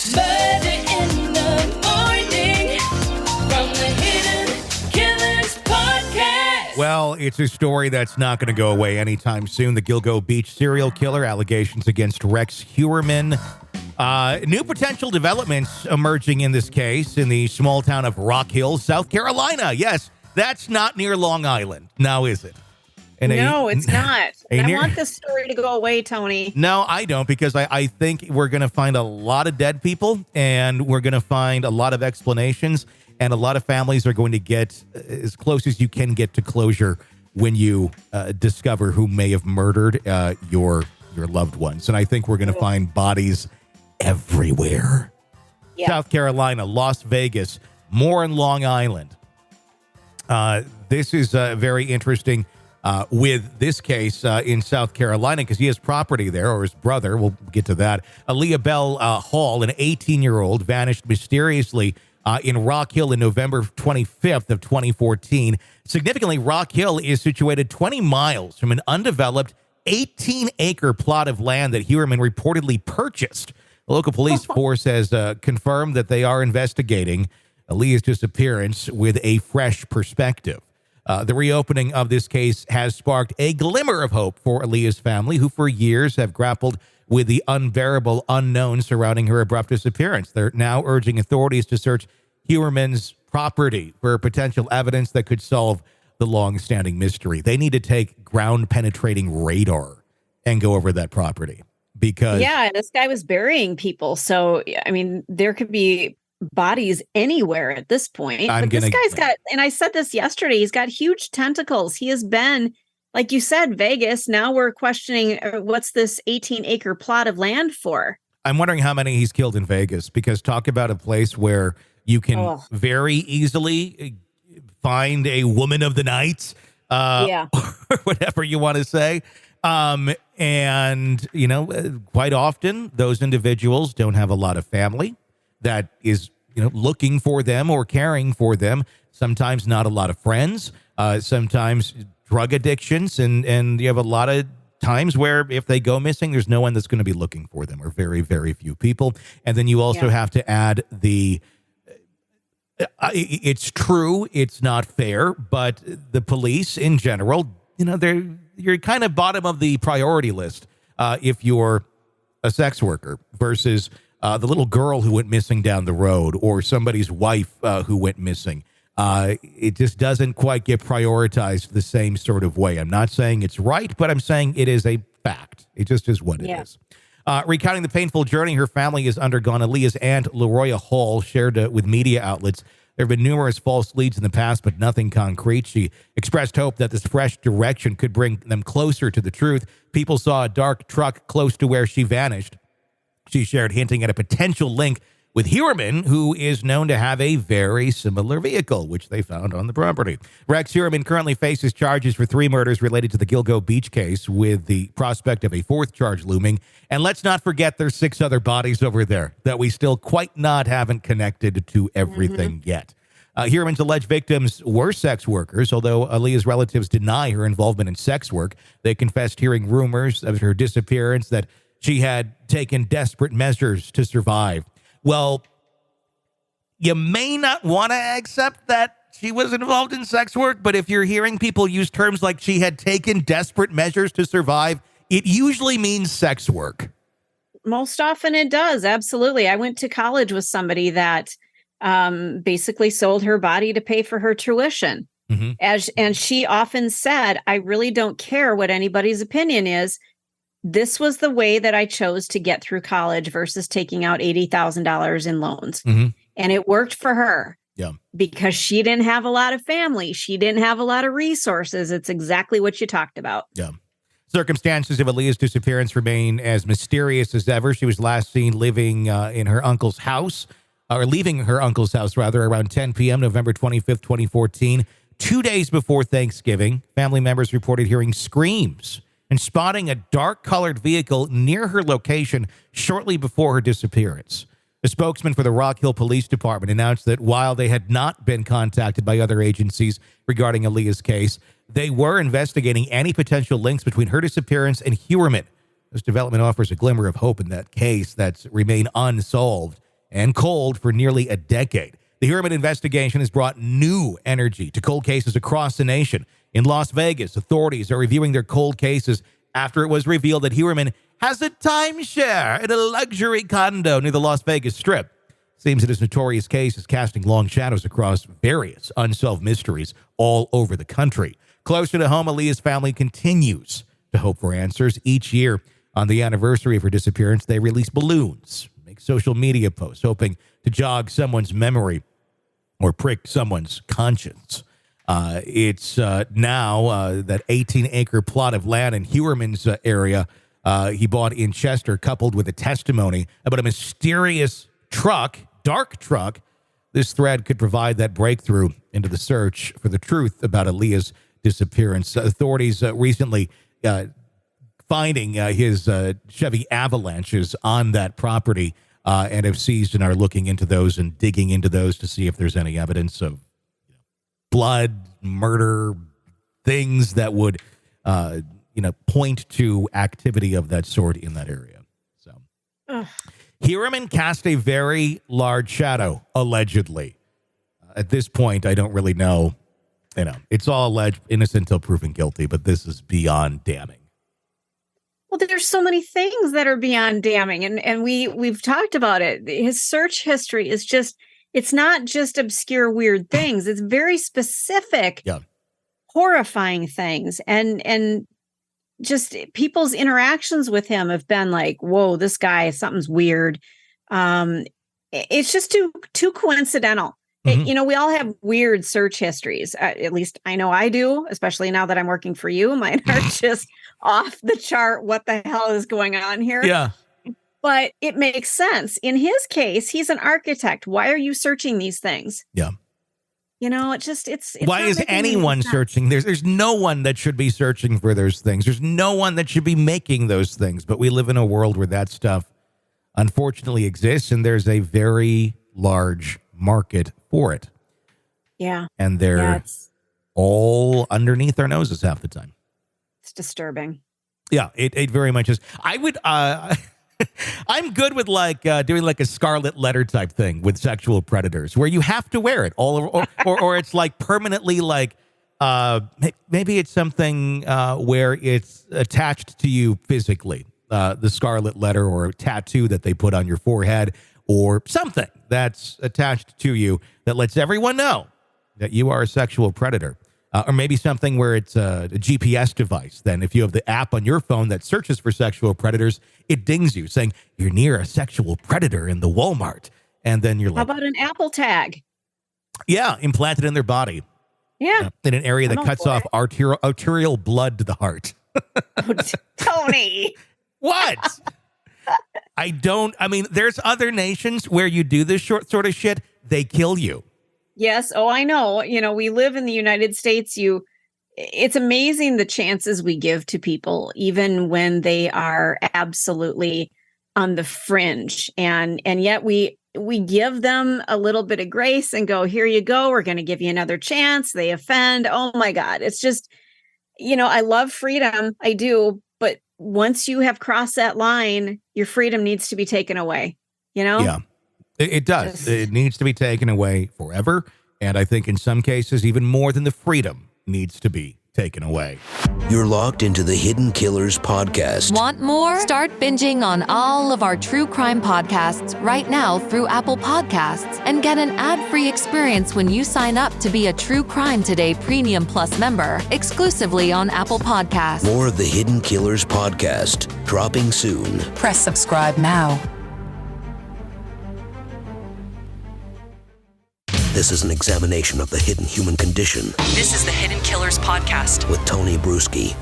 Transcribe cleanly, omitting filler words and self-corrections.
Murder in the morning from the Hidden Killers podcast. Well, it's a story that's not going to go away anytime soon. The Gilgo Beach serial killer, allegations against Rex Heuermann. New potential developments emerging in this case in the small town of Rock Hill, South Carolina. Yes, that's not near Long Island, now is it? No, it's not. I want this story to go away, Tony. No, I don't, because I think we're going to find a lot of dead people, and we're going to find a lot of explanations, and a lot of families are going to get as close as you can get to closure when you discover who may have murdered your loved ones. And I think we're going to find bodies everywhere. Yeah. South Carolina, Las Vegas, more in Long Island. This is very interesting with this case in South Carolina, because he has property there, or his brother. We'll get to that. Aaliyah Bell Hall, an 18-year-old, vanished mysteriously in Rock Hill in November 25th of 2014. Significantly, Rock Hill is situated 20 miles from an undeveloped 18-acre plot of land that Heuermann reportedly purchased. The local police force has confirmed that they are investigating Aaliyah's disappearance with a fresh perspective. The reopening of this case has sparked a glimmer of hope for Aaliyah's family, who for years have grappled with the unbearable unknown surrounding her abrupt disappearance. They're now urging authorities to search Heuermann's property for potential evidence that could solve the long-standing mystery. They need to take ground-penetrating radar and go over that property, because... Yeah, this guy was burying people. So, I mean, there could be bodies anywhere at this point. But this guy's got, and I said this yesterday, he's got huge tentacles. He has been, like you said, Vegas. Now we're questioning what's this 18-acre plot of land for. I'm wondering how many he's killed in Vegas, because talk about a place where you can very easily find a woman of the night, or whatever you want to say. And, you know, quite often those individuals don't have a lot of family that is, you know, looking for them or caring for them. Sometimes not a lot of friends, sometimes drug addictions. And you have a lot of times where if they go missing, there's no one that's going to be looking for them, or very, very few people. And then you also have to add the, it's true, it's not fair, but the police in general, you know, you're kind of bottom of the priority list if you're a sex worker versus the little girl who went missing down the road, or somebody's wife who went missing. It just doesn't quite get prioritized the same sort of way. I'm not saying it's right, but I'm saying it is a fact. It just is what it is. Recounting the painful journey her family has undergone, Aaliyah's aunt, LaRoya Hall, shared with media outlets. There have been numerous false leads in the past, but nothing concrete. She expressed hope that this fresh direction could bring them closer to the truth. People saw a dark truck close to where she vanished. She shared, hinting at a potential link with Heuermann, who is known to have a very similar vehicle, which they found on the property. Rex Heuermann currently faces charges for 3 murders related to the Gilgo Beach case, with the prospect of a 4th charge looming. And let's not forget there's 6 other bodies over there that we still quite haven't connected to everything yet. Heuermann's alleged victims were sex workers, although Aaliyah's relatives deny her involvement in sex work. They confessed hearing rumors of her disappearance, that she had taken desperate measures to survive. Well, you may not want to accept that she was involved in sex work, but if you're hearing people use terms like she had taken desperate measures to survive, it usually means sex work. Most often it does. Absolutely. I went to college with somebody that basically sold her body to pay for her tuition. And she often said, I really don't care what anybody's opinion is. This was the way that I chose to get through college versus taking out $80,000 in loans. And it worked for her. Because she didn't have a lot of family. She didn't have a lot of resources. It's exactly what you talked about. Circumstances of Aaliyah's disappearance remain as mysterious as ever. She was last seen living in her uncle's house, or leaving her uncle's house, rather, around 10 p.m., November 25th, 2014. 2 days before Thanksgiving, family members reported hearing screams and spotting a dark-colored vehicle near her location shortly before her disappearance. A spokesman for the Rock Hill Police Department announced that while they had not been contacted by other agencies regarding Aaliyah's case, they were investigating any potential links between her disappearance and Heuermann. This development offers a glimmer of hope in that case that's remained unsolved. and cold for nearly a decade. The Heuermann investigation has brought new energy to cold cases across the nation. In Las Vegas, authorities are reviewing their cold cases after it was revealed that Heuermann has a timeshare in a luxury condo near the Las Vegas Strip. Seems that his notorious case is casting long shadows across various unsolved mysteries all over the country. Closer to home, Aaliyah's family continues to hope for answers. Each year, on the anniversary of her disappearance, they release balloons, make social media posts, hoping to jog someone's memory or prick someone's conscience. It's now that 18-acre plot of land in Heuermann's area he bought in Chester, coupled with a testimony about a mysterious dark truck. This thread could provide that breakthrough into the search for the truth about Aaliyah's disappearance. Authorities recently finding his Chevy Avalanches on that property and have seized and are looking into those and digging into those to see if there's any evidence of blood, murder, things that would, point to activity of that sort in that area. So, Heuermann cast a very large shadow, allegedly. At this point, I don't really know. It's all alleged, innocent until proven guilty, but this is beyond damning. Well, there's so many things that are beyond damning, and we've talked about it. His search history is it's not just obscure, weird things. It's very specific, horrifying things. And just people's interactions with him have been like, whoa, this guy, something's weird. It's just too coincidental. Mm-hmm. We all have weird search histories. At least I know I do, especially now that I'm working for you. Mine are just off the chart. What the hell is going on here? Yeah. But it makes sense. In his case, he's an architect. Why are you searching these things? Yeah. It's why is anyone searching? There's no one that should be searching for those things. There's no one that should be making those things. But we live in a world where that stuff unfortunately exists, and there's a very large market for it. Yeah. And they're all underneath our noses half the time. It's disturbing. Yeah, it very much is. I would I'm good with doing like a scarlet letter type thing with sexual predators where you have to wear it all over, or it's like permanently maybe it's something where it's attached to you physically, the scarlet letter or a tattoo that they put on your forehead or something that's attached to you that lets everyone know that you are a sexual predator. Or maybe something where it's a GPS device. Then if you have the app on your phone that searches for sexual predators, it dings you saying you're near a sexual predator in the Walmart. And then you're like... How about an Apple tag? Yeah, implanted in their body. Yeah. In an area that cuts off arterial blood to the heart. Oh, Tony. What? There's other nations where you do this sort of shit, they kill you. Yes. Oh, I know. We live in the United States. It's amazing the chances we give to people, even when they are absolutely on the fringe. And yet we give them a little bit of grace and go, here you go. We're going to give you another chance. They offend. Oh my God. It's just, I love freedom. I do. But once you have crossed that line, your freedom needs to be taken away, Yeah. It does. It needs to be taken away forever. And I think in some cases, even more than the freedom needs to be taken away. You're locked into the Hidden Killers podcast. Want more? Start binging on all of our true crime podcasts right now through Apple Podcasts and get an ad-free experience when you sign up to be a True Crime Today Premium Plus member exclusively on Apple Podcasts. More of the Hidden Killers podcast dropping soon. Press subscribe now. This is an examination of the hidden human condition This is the Hidden Killers podcast with Tony Bruschi.